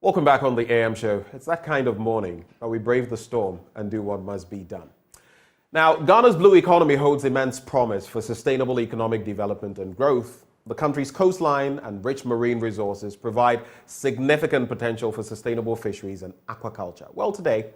Welcome back on the AM show. It's that kind of morning where we brave the storm and do what must be done. Now, Ghana's blue economy holds immense promise for sustainable economic development and growth. The country's coastline and rich marine resources provide significant potential for sustainable fisheries and aquaculture. Well, today,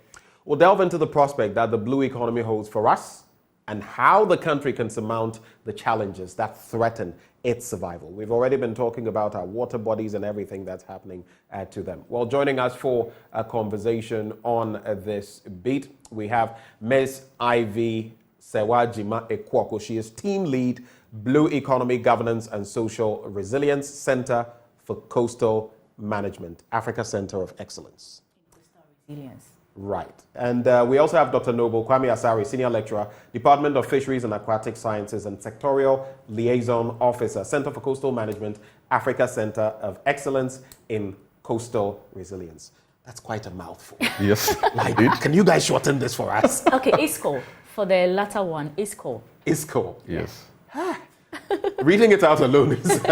we'll delve into the prospect that the blue economy holds for us and how the country can surmount the challenges that threaten its survival. We've already been talking about our water bodies and everything that's happening to them. Well, joining us for a conversation on this beat, we have Ms. Ivy Sewajima Ekwoko. She is Team Lead, Blue Economy Governance and Social Resilience, Center for Coastal Management, Africa Center of Excellence. Coastal Resilience. Right. And we also have Dr. Noble Kwame Asari, Senior Lecturer, Department of Fisheries and Aquatic Sciences and Sectorial Liaison Officer, Center for Coastal Management, Africa Center of Excellence in Coastal Resilience. That's quite a mouthful. Yes. Like, can you guys shorten this for us? Okay, ISCO. For the latter one, ISCO. ISCO. Yes. Reading it out alone is...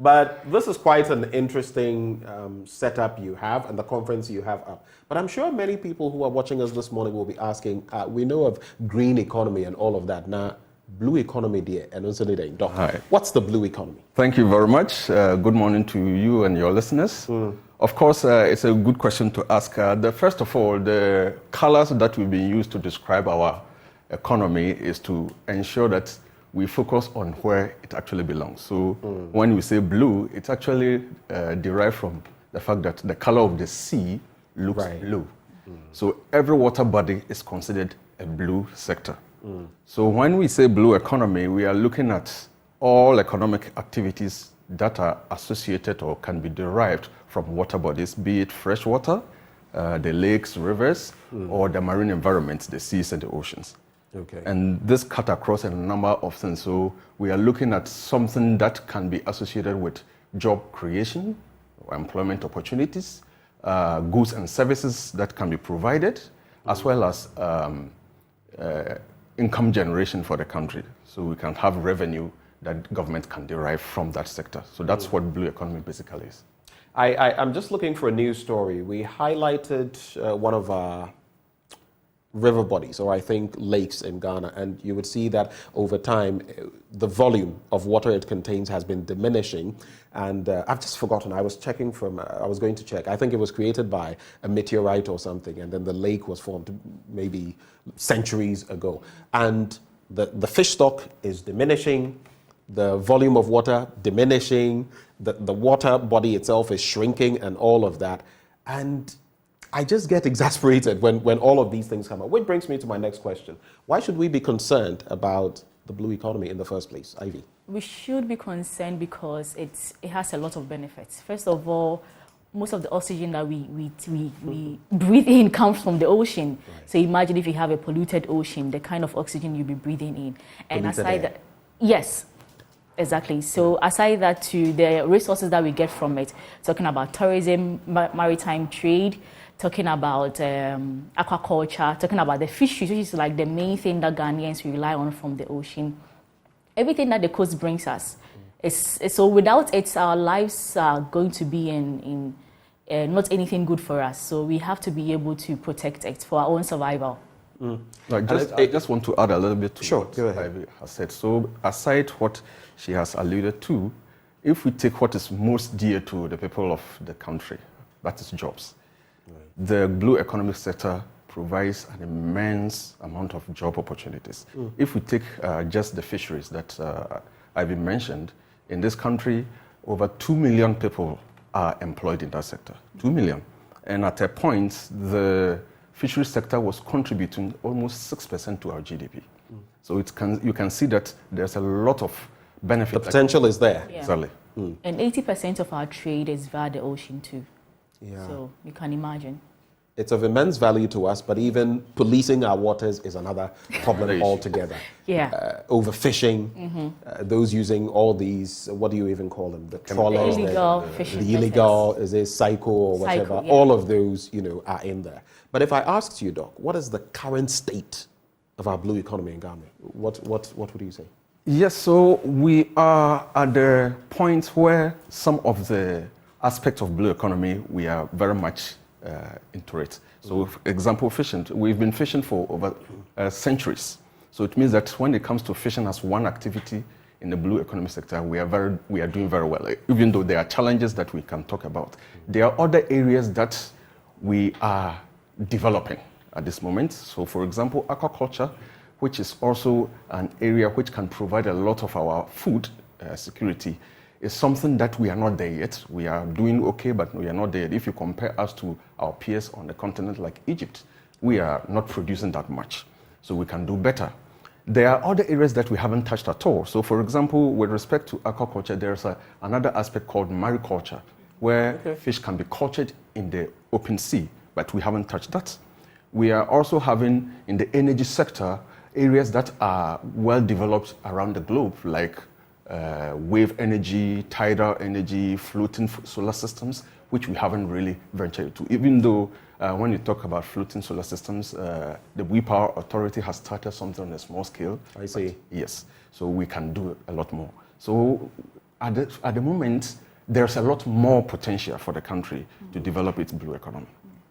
But this is quite an interesting setup you have and the conference you have up. But I'm sure many people who are watching us this morning will be asking, we know of green economy and all of that. Now, blue economy, dear, and also the Doc. Hi. What's the blue economy? Thank you very much. Good morning to you and your listeners. Of course, it's a good question to ask. First of all, the colors that will be used to describe our economy is to ensure that we focus on where it actually belongs. So when we say blue, it's actually derived from the fact that the color of the sea looks blue. So every water body is considered a blue sector. So when we say blue economy, we are looking at all economic activities that are associated or can be derived from water bodies, be it fresh water, the lakes, rivers, or the marine environments, the seas and the oceans. Okay. And this cut across a number of things. So we are looking at something that can be associated with job creation, or employment opportunities, goods and services that can be provided, as well as income generation for the country. So we can have revenue that government can derive from that sector. So that's what blue economy basically is. I'm just looking for a news story. We highlighted one of our river bodies, or I think lakes in Ghana, and you would see that over time the volume of water it contains has been diminishing. And I've just forgotten, I was going to check, I think it was created by a meteorite or something, and then the lake was formed maybe centuries ago. And the fish stock is diminishing, the volume of water diminishing, the water body itself is shrinking and all of that. And I just get exasperated when all of these things come up. Which brings me to my next question. Why should we be concerned about the blue economy in the first place, Ivy? We should be concerned because it has a lot of benefits. First of all, most of the oxygen that we breathe in comes from the ocean. Right. So imagine if you have a polluted ocean, the kind of oxygen you'll be breathing in. And polluted aside air. that, yes, exactly. So aside that, to the resources that we get from it, talking about tourism, maritime trade, talking about aquaculture, talking about the fisheries, which is like the main thing that Ghanaians rely on from the ocean. Everything that the coast brings us. So without it, our lives are going to be in not anything good for us. So we have to be able to protect it for our own survival. I just want to add a little bit to what Ivy has said. So aside what she has alluded to, if we take what is most dear to the people of the country, that is jobs. The blue economic sector provides an immense amount of job opportunities. If we take just the fisheries that Ivy mentioned, in this country, over 2 million people are employed in that sector. 2 million. And at a point, the fisheries sector was contributing almost 6% to our GDP. So you can see that there's a lot of benefit. The potential is there. Yeah. Exactly. And 80% of our trade is via the ocean too. Yeah. So you can imagine. It's of immense value to us, but even policing our waters is another problem altogether. Yeah. Overfishing, those using all these, what do you even call them? The trawlers, illegal fishing. the illegal, is it psycho or whatever? Psycho, yeah. All of those, are in there. But if I asked you, Doc, what is the current state of our blue economy in Ghana? What would you say? Yes, so we are at the point where some of the aspect of blue economy, we are very much into it. So, for example, fishing. We've been fishing for over centuries. So it means that when it comes to fishing as one activity in the blue economy sector, we are doing very well. Even though there are challenges that we can talk about, there are other areas that we are developing at this moment. So, for example, aquaculture, which is also an area which can provide a lot of our food security, is something that we are not there yet. We are doing okay, but we are not there yet. If you compare us to our peers on the continent like Egypt, we are not producing that much. So we can do better. There are other areas that we haven't touched at all. So, for example, with respect to aquaculture, there's another aspect called mariculture, where fish can be cultured in the open sea, but we haven't touched that. We are also having, in the energy sector, areas that are well developed around the globe, like wave energy, tidal energy, floating solar systems, which we haven't really ventured into. Even though when you talk about floating solar systems, the We Power Authority has started something on a small scale. I see. Yes, so we can do a lot more. So at the moment, there's a lot more potential for the country to develop its blue economy.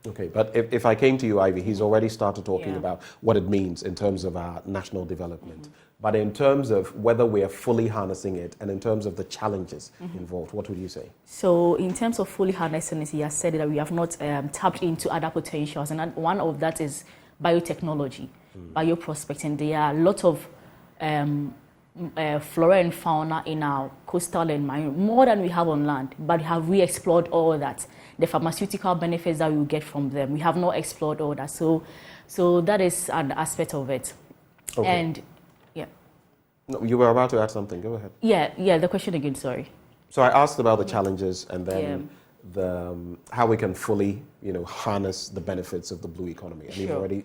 Okay, but if I came to you, Ivy, he's already started talking Yeah. about what it means in terms of our national development. But in terms of whether we are fully harnessing it and in terms of the challenges involved, what would you say? So in terms of fully harnessing it, he has said that we have not tapped into other potentials, and one of that is biotechnology, bioprospecting. There are a lot of flora and fauna in our coastal and marine, more than we have on land, but have we explored all that? The pharmaceutical benefits that we will get from them, we have not explored all that. So that is an aspect of it. Okay. And yeah. No, you were about to add something. Go ahead. Yeah, the question again, sorry. So I asked about the challenges and then how we can fully, harness the benefits of the blue economy. And you've Sure. already,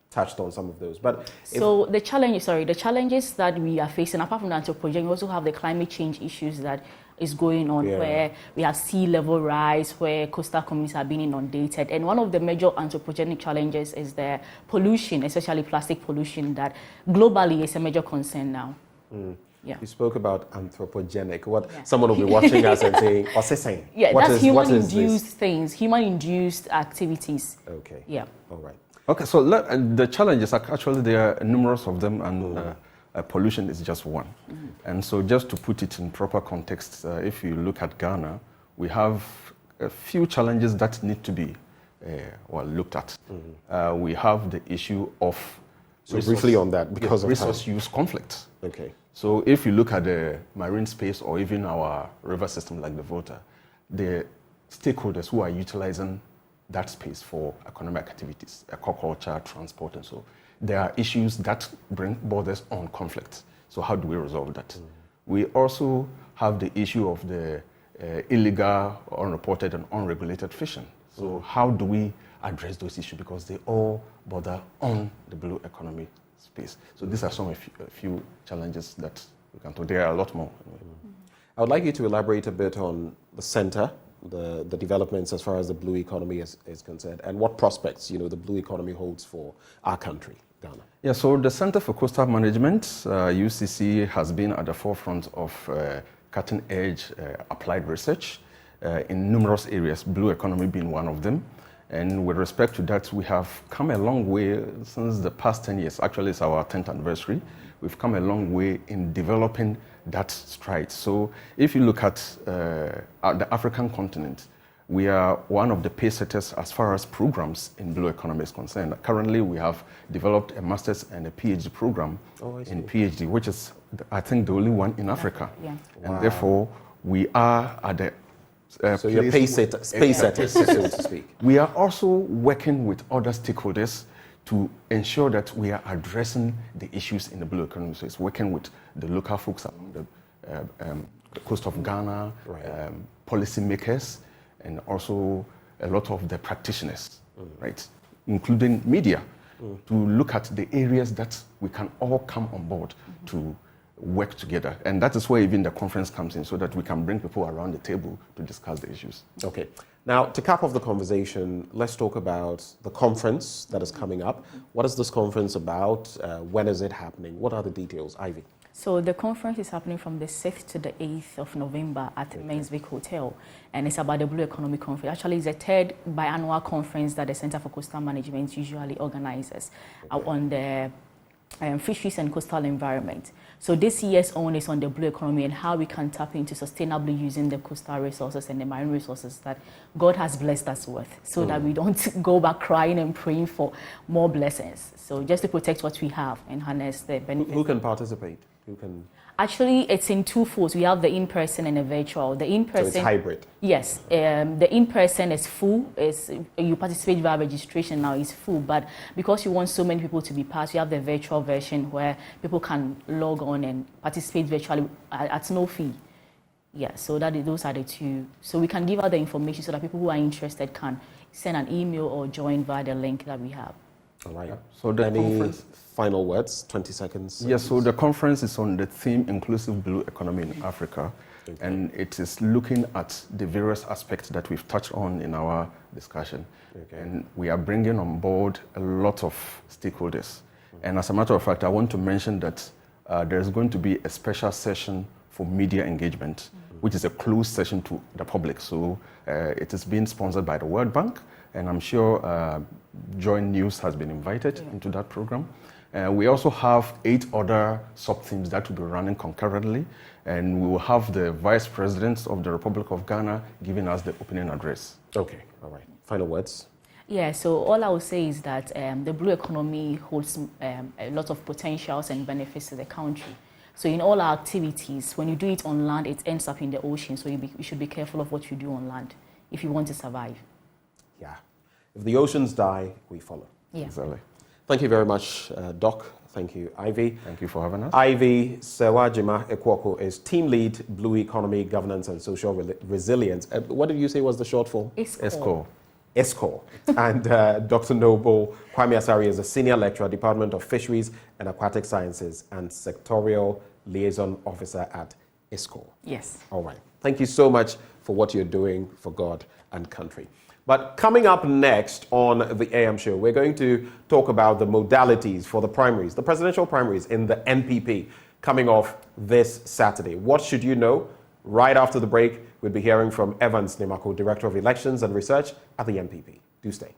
touched on some of those. But So the challenges that we are facing, apart from the anthropogenic, we also have the climate change issues that is going on, where we have sea level rise, where coastal communities are being inundated. And one of the major anthropogenic challenges is the pollution, especially plastic pollution, that globally is a major concern now. Yeah. you spoke about anthropogenic. Someone will be watching us and saying, Yeah, what that's is human-induced this? things, human-induced activities. Okay. Yeah. All right. Okay, so the challenges are actually there are numerous of them, and pollution is just one. And so, just to put it in proper context, if you look at Ghana, we have a few challenges that need to be looked at. We have the issue of briefly on that, because of resource use conflict. Okay. So if you look at the marine space or even our river system like the Volta, the stakeholders who are utilizing that space for economic activities, aquaculture, transport, and so, there are issues that borders on conflict. So how do we resolve that? We also have the issue of the illegal, unreported, and unregulated fishing. So how do we address those issues? Because they all border on the blue economy space. So these are a few challenges that we can talk. There are a lot more. I would like you to elaborate a bit on the center, the developments as far as the blue economy is concerned, and what prospects the blue economy holds for our country, Ghana. Yeah, so the Center for Coastal Management, UCC, has been at the forefront of cutting-edge applied research in numerous areas, blue economy being one of them. And with respect to that, we have come a long way since the past 10 years. Actually, it's our 10th anniversary. We've come a long way in developing that stride. So if you look at the African continent, we are one of the pace setters as far as programs in blue economy is concerned. Currently, we have developed a master's and a PhD program in PhD, which is, I think, the only one in Africa. Yeah. And therefore, we are at the so you're pace setters, so to speak. We are also working with other stakeholders to ensure that we are addressing the issues in the blue economy. So it's working with the local folks along the coast of Ghana, policymakers, and also a lot of the practitioners, right, including media, to look at the areas that we can all come on board to work together. And that is where even the conference comes in, so that we can bring people around the table to discuss the issues. Okay. Now, to cap off the conversation, let's talk about the conference that is coming up. What is this conference about? When is it happening? What are the details? Ivy? So the conference is happening from the 6th to the 8th of November at the Mensvik Hotel, and it's about the Blue Economy Conference. Actually, it's the third biannual conference that the Center for Coastal Management usually organizes on the fisheries and coastal environment. So this year's own is on the blue economy and how we can tap into sustainably using the coastal resources and the marine resources that God has blessed us with, so that we don't go back crying and praying for more blessings. So just to protect what we have and harness the benefits. Who can participate? Who can? Actually, it's in two folds. We have the in-person and the virtual. The in-person, So it's hybrid. yes. The in-person is full. You participate via registration now, is full. But because you want so many people to be part, you have the virtual version where people can log on and participate virtually at no fee. Yeah, so those are the two. So we can give out the information so that people who are interested can send an email or join via the link that we have. All right. So the Any conference. final words? 20 seconds. Yes, so the conference is on the theme Inclusive Blue Economy in Africa, and it is looking at the various aspects that we've touched on in our discussion. And we are bringing on board a lot of stakeholders. And as a matter of fact, I want to mention that there's going to be a special session for media engagement, which is a closed session to the public. So it is being sponsored by the World Bank, and I'm sure Joint News has been invited into that program. We also have 8 other sub-themes that will be running concurrently, and we will have the Vice President of the Republic of Ghana giving us the opening address. Okay, all right. Final words? Yeah, so all I would say is that the blue economy holds a lot of potentials and benefits to the country. So in all our activities, when you do it on land, it ends up in the ocean. So you should be careful of what you do on land if you want to survive. Yeah. If the oceans die, we follow. Yeah. Exactly. Thank you very much, Doc. Thank you, Ivy. Thank you for having us. Ivy Sewajima Ekwoko is Team Lead, Blue Economy, Governance and Social Resilience. What did you say was the short form? ESCO. ESCO. And Dr. Noble Kwame Asari is a Senior Lecturer, Department of Fisheries and Aquatic Sciences and Sectorial Liaison Officer at ESCO. Yes. All right. Thank you so much for what you're doing for God and country. But coming up next on the AM show, we're going to talk about the modalities for the primaries, the presidential primaries in the NPP coming off this Saturday. What should you know? Right after the break, we'll be hearing from Evans Nimako, Director of Elections and Research at the NPP. Do stay.